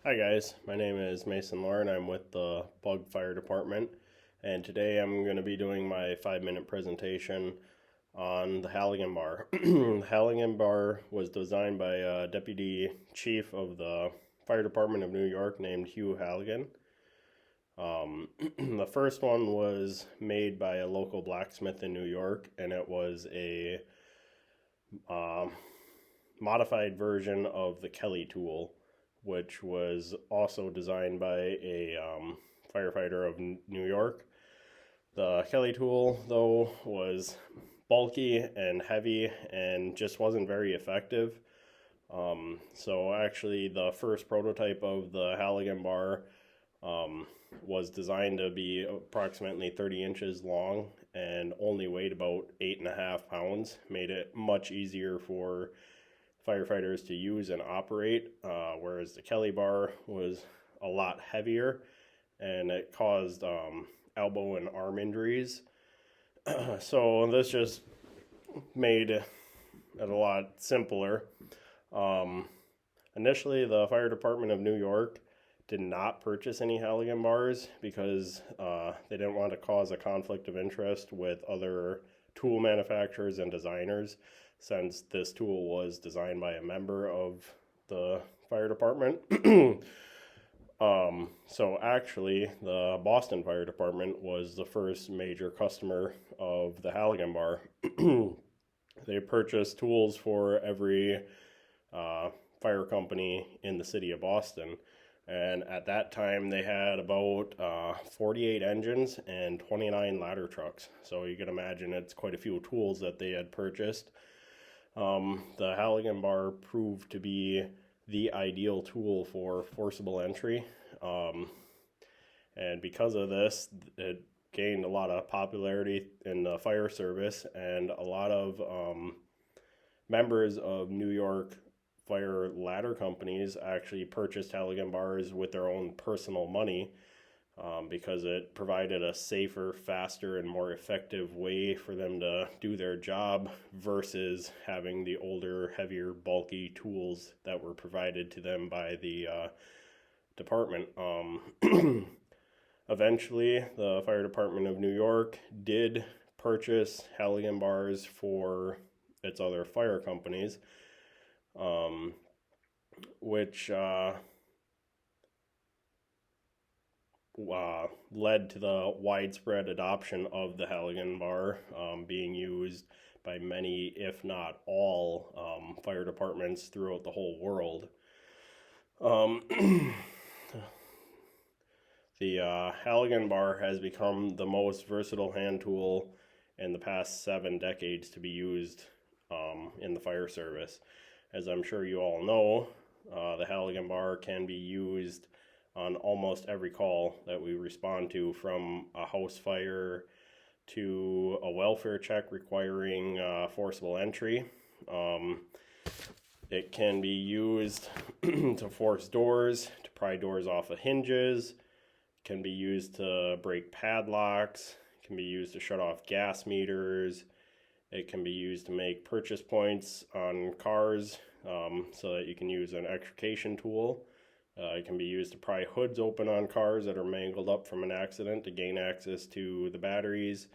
Hi guys, my name is Mason Lauren. I'm with the Bug Fire Department, and today I'm going to be doing my 5-minute presentation on the Halligan Bar. The Halligan Bar was designed by a Deputy Chief of the Fire Department of New York named Hugh Halligan. The first one was made by a local blacksmith in New York, and it was a modified version of the Kelly tool, which was also designed by a firefighter of New York. The Kelly tool, though, was bulky and heavy and just wasn't very effective. So actually the first prototype of the Halligan Bar was designed to be approximately 30 inches long and only weighed about 8.5 pounds, made it much easier for firefighters to use and operate, whereas the Kelly Bar was a lot heavier and it caused elbow and arm injuries. So this just made it a lot simpler. Initially, the Fire Department of New York did not purchase any Halligan bars because they didn't want to cause a conflict of interest with other tool manufacturers and designers, since this tool was designed by a member of the fire department. So actually, the Boston Fire Department was the first major customer of the Halligan Bar. They purchased tools for every fire company in the city of Boston. And at that time, they had about 48 engines and 29 ladder trucks. So you can imagine it's quite a few tools that they had purchased. The Halligan Bar proved to be the ideal tool for forcible entry. And because of this, it gained a lot of popularity in the fire service, and a lot of members of New York fire ladder companies actually purchased Halligan bars with their own personal money, because it provided a safer, faster, and more effective way for them to do their job versus having the older, heavier, bulky tools that were provided to them by the department. Eventually, the Fire Department of New York did purchase Halligan bars for its other fire companies, which led to the widespread adoption of the Halligan Bar, being used by many, if not all, fire departments throughout the whole world. The Halligan Bar has become the most versatile hand tool in the past 7 decades to be used in the fire service. As I'm sure you all know, the Halligan Bar can be used on almost every call that we respond to, from a house fire to a welfare check requiring forcible entry. It can be used to force doors, to pry doors off of hinges. It can be used to break padlocks. It can be used to shut off gas meters. It can be used to make purchase points on cars, so that you can use an extrication tool. It can be used to pry hoods open on cars that are mangled up from an accident to gain access to the batteries.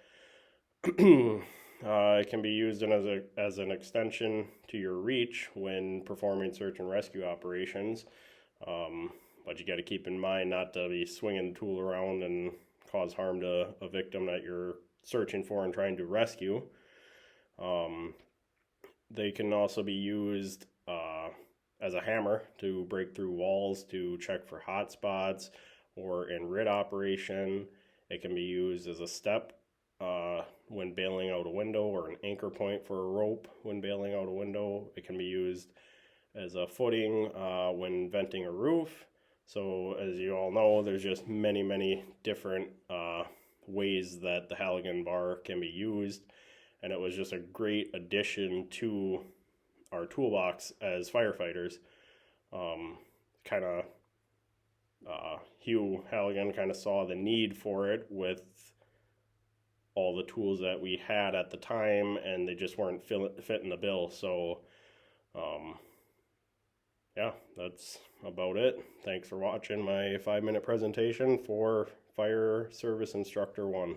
It can be used as an extension to your reach when performing search and rescue operations. But you got to keep in mind not to be swinging the tool around and cause harm to a victim that you're searching for and trying to rescue. They can also be used as a hammer to break through walls to check for hot spots, or in RIT operation. It can be used as a step when bailing out a window, or an anchor point for a rope when bailing out a window. It can be used as a footing when venting a roof. So as you all know, there's just many different ways that the Halligan Bar can be used, and it was just a great addition to our toolbox as firefighters. Hugh Halligan kind of saw the need for it with all the tools that we had at the time, and they just weren't fitting the bill. So yeah, that's about it. Thanks for watching my 5-minute presentation for Fire Service Instructor 1.